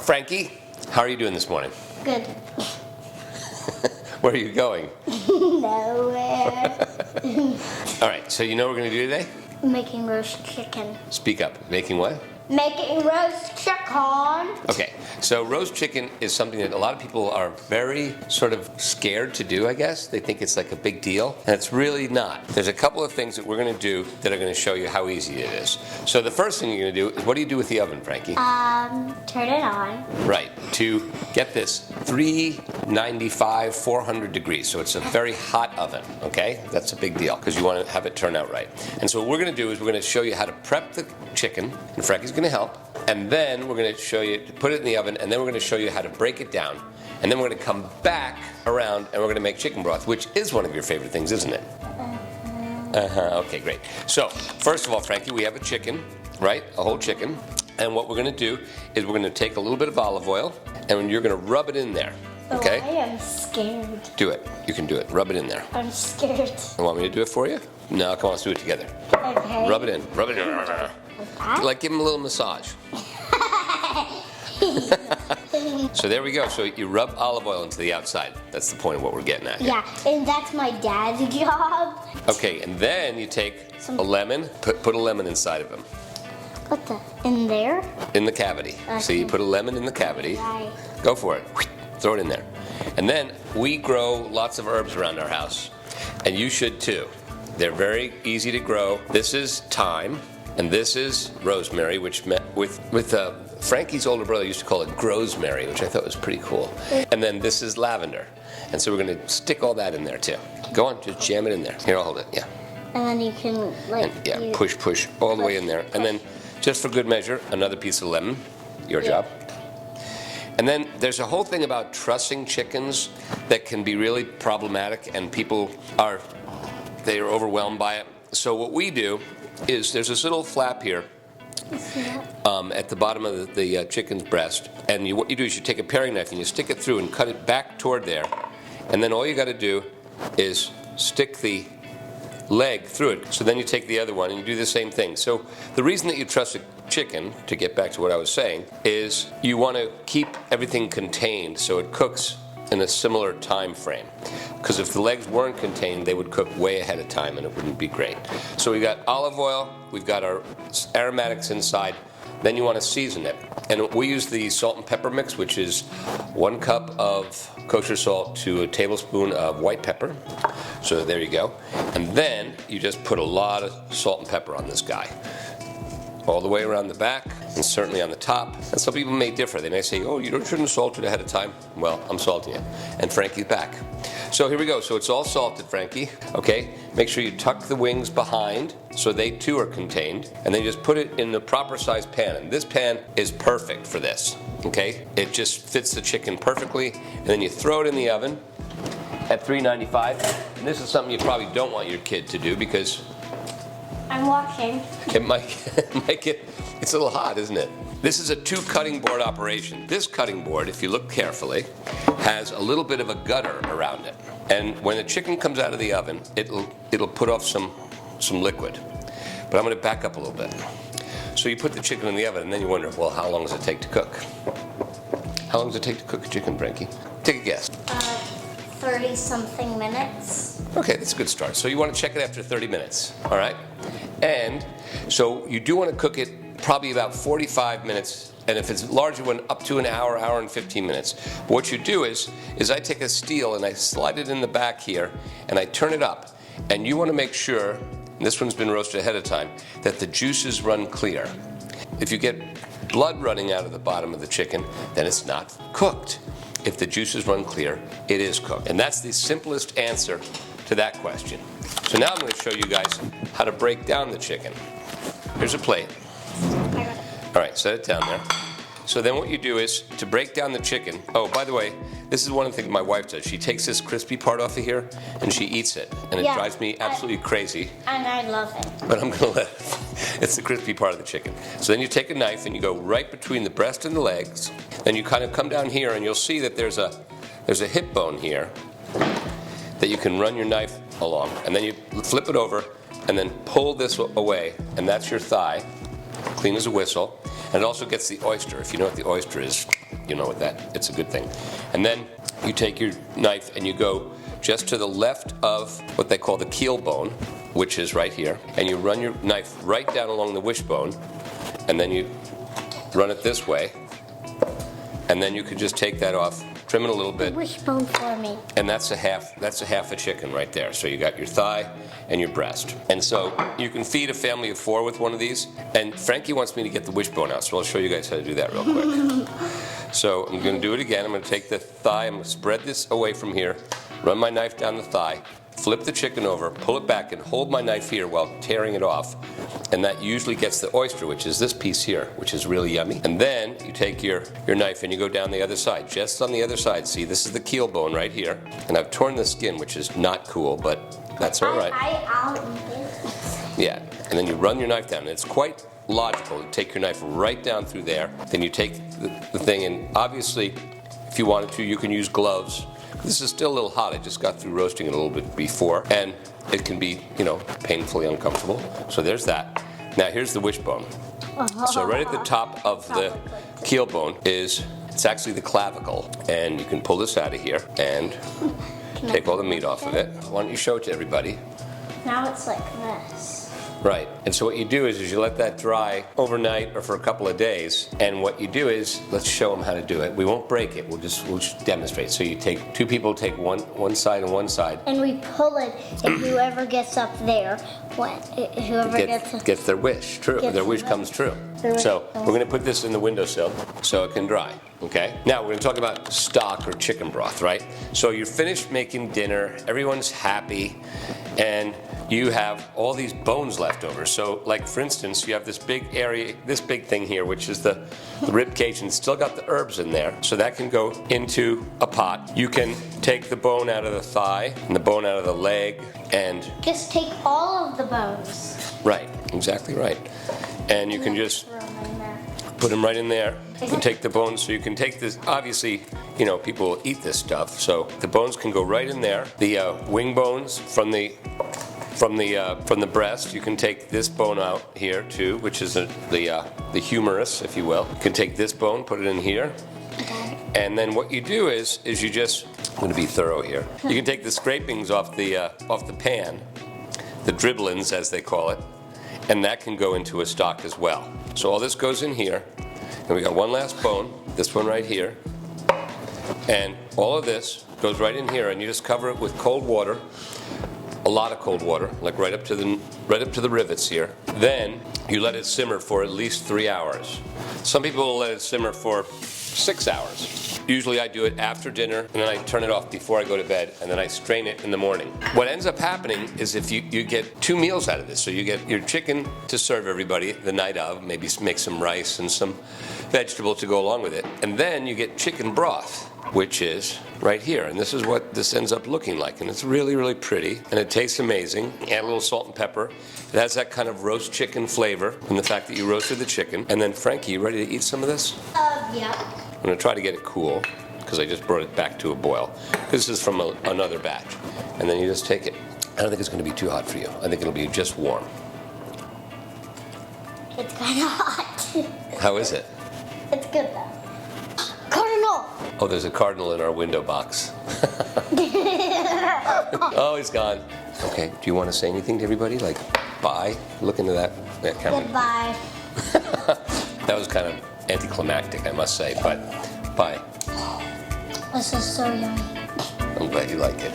Frankie, how are you doing this morning? Good. Where are you going? Nowhere. All right, so you know what we're going to do today? Making roast chicken. Speak up. Making what? Making roast chicken. Okay, so roast chicken is something that a lot of people are very sort of scared to do, I guess. They think it's like a big deal, and it's really not. There's a couple of things that we're going to do that are going to show you how easy it is. So the first thing you're going to do is, what do you do with the oven, Frankie? Turn it on. Right, to get this 395, 400 degrees. So it's a very hot oven, okay? That's a big deal because you want to have it turn out right. And so what we're going to do is we're going to show you how to prep the chicken, and Frankie's going to help. And then we're going to show you to put it in the oven, and then we're going to show you how to break it down. And then we're going to come back around and we're going to make chicken broth, which is one of your favorite things, isn't it? Okay, great. So, first of all, Frankie, we have a chicken, right? A whole chicken. And what we're going to do is we're going to take a little bit of olive oil, and you're going to rub it in there, okay? Oh, I am scared. Do it. You can do it. Rub it in there. I'm scared. You want me to do it for you? No, come on, let's do it together. Okay. Rub it in. Rub it in. Like that? Like, give him a little massage. So there we go. So you rub olive oil into the outside. That's the point of what we're getting at here. Yeah, and that's my dad's job. Okay, and then you take a lemon, put a lemon inside of him. What the? In there? In the cavity. So you put a lemon in the cavity. Right. Go for it. Throw it in there. And then we grow lots of herbs around our house. And you should too. They're very easy to grow. This is thyme. And this is rosemary, which with Frankie's older brother used to call it grosemary, which I thought was pretty cool. And then this is lavender. And so we're going to stick all that in there too. Go on, just jam it in there. Here, I'll hold it. Yeah. And then you can like. And, yeah, push all the way in there. And then, just for good measure, another piece of lemon. Your job. And then there's a whole thing about trussing chickens that can be really problematic, and people are overwhelmed by it. So what we do is there's this little flap here at the bottom of the chicken's breast, and what you do is you take a paring knife and you stick it through and cut it back toward there, and then all you got to do is stick the leg through it. So then you take the other one and you do the same thing. So the reason that you truss a chicken, to get back to what I was saying, is you want to keep everything contained so it cooks in a similar time frame. Because if the legs weren't contained, they would cook way ahead of time and it wouldn't be great. So we got olive oil, we've got our aromatics inside, then you want to season it. And we use the salt and pepper mix, which is 1 cup of kosher salt to a tablespoon of white pepper. So there you go. And then you just put a lot of salt and pepper on this guy. All the way around the back, and certainly on the top. And some people may differ. They may say, oh, you shouldn't have salted ahead of time. Well, I'm salting it. And Frankie's back. So here we go. So it's all salted, Frankie. Okay? Make sure you tuck the wings behind so they too are contained. And then you just put it in the proper size pan. And this pan is perfect for this. Okay? It just fits the chicken perfectly. And then you throw it in the oven at 395. And this is something you probably don't want your kid to do because I'm watching. it might get, it's a little hot, isn't it? This is a 2 cutting board operation. This cutting board, if you look carefully, has a little bit of a gutter around it. And when the chicken comes out of the oven, it'll put off some liquid. But I'm going to back up a little bit. So you put the chicken in the oven, and then you wonder, well, how long does it take to cook? How long does it take to cook a chicken, Frankie? Take a guess. 30-something minutes. Okay, that's a good start. So you want to check it after 30 minutes, all right? And so you do want to cook it probably about 45 minutes, and if it's a larger one, up to an hour, hour and 15 minutes. But what you do is I take a steel and I slide it in the back here, and I turn it up. And you want to make sure, and this one's been roasted ahead of time, that the juices run clear. If you get blood running out of the bottom of the chicken, then it's not cooked. If the juices run clear, it is cooked. And that's the simplest answer to that question. So now I'm going to show you guys how to break down the chicken. Here's a plate. All right, set it down there. So then what you do is, to break down the chicken, oh, by the way, this is one of the things my wife does. She takes this crispy part off of here, and she eats it. And it drives me absolutely crazy. And I love it. But I'm going to let it. It's the crispy part of the chicken. So then you take a knife, and you go right between the breast and the legs. Then you kind of come down here, and you'll see that there's a hip bone here that you can run your knife along. And then you flip it over, and then pull this away, and that's your thigh, clean as a whistle. And it also gets the oyster. If you know what the oyster is, you know it's a good thing. And then you take your knife and you go just to the left of what they call the keel bone, which is right here, and you run your knife right down along the wishbone, and then you run it this way, and then you could just take that off, trim it a little bit, Wishbone for me. and that's a half a chicken right there. So you got your thigh and your breast. And so you can feed a family of 4 with one of these. And Frankie wants me to get the wishbone out, so I'll show you guys how to do that real quick. So I'm going to do it again. I'm going to take the thigh, I'm going to spread this away from here, run my knife down the thigh, flip the chicken over, pull it back, and hold my knife here while tearing it off. And that usually gets the oyster, which is this piece here, which is really yummy. And then you take your knife and you go down the other side, just on the other side. See, this is the keel bone right here. And I've torn the skin, which is not cool, but that's all right. I'll eat it. Yeah, and then you run your knife down. And it's quite logical to take your knife right down through there. Then you take the thing, and obviously, if you wanted to, you can use gloves. This is still a little hot. I just got through roasting it a little bit before, and it can be, painfully uncomfortable. So there's that. Now here's the wishbone. So right at the top of the keel bone it's actually the clavicle, and you can pull this out of here and take all the meat off of it. Why don't you show it to everybody? Now it's like this. Right, and so what you do is you let that dry overnight or for a couple of days, and what you do is, let's show them how to do it. We won't break it, we'll just demonstrate. So you take, 2 people take one side and one side. And we pull it, and whoever gets up there, Gets their wish, true, their wish comes true. So we're going to put this in the windowsill so it can dry, okay? Now we're going to talk about stock or chicken broth, right? So you're finished making dinner, everyone's happy, and you have all these bones left over. So like for instance, you have this big area, this big thing here, which is the rib cage, and it's still got the herbs in there. So that can go into a pot. You can take the bone out of the thigh and the bone out of the leg, and just take all of the bones. right, exactly right. And you can just put them right in there and take the bones. So you can take this, obviously, people will eat this stuff. So the bones can go right in there. The wing bones from the breast, you can take this bone out here too, which is the humerus, if you will. You can take this bone, put it in here. And then what you do is you just, I'm going to be thorough here. You can take the scrapings off the pan, the dribblings as they call it, and that can go into a stock as well. So all this goes in here, and we got one last bone, this one right here, and all of this goes right in here, and you just cover it with cold water, a lot of cold water, like right up to the rivets here. Then you let it simmer for at least 3 hours. Some people will let it simmer for 6 hours. Usually I do it after dinner, and then I turn it off before I go to bed, and then I strain it in the morning. What ends up happening is if you get 2 meals out of this. So you get your chicken to serve everybody the night of, maybe make some rice and some vegetable to go along with it, and then you get chicken broth, which is right here. And this is what this ends up looking like. And it's really, really pretty, and it tastes amazing. Add a little salt and pepper. It has that kind of roast chicken flavor from the fact that you roasted the chicken. And then Frankie, you ready to eat some of this? Yeah. I'm going to try to get it cool, because I just brought it back to a boil. This is from another batch. And then you just take it. I don't think it's going to be too hot for you. I think it'll be just warm. It's kind of hot. How is it? It's good though. Cardinal! Oh, there's a cardinal in our window box. Oh, he's gone. Okay, do you want to say anything to everybody? Like, bye? Look into that camera. Goodbye. That was kind of anticlimactic, I must say, but bye. This is so yummy. I'm glad you like it.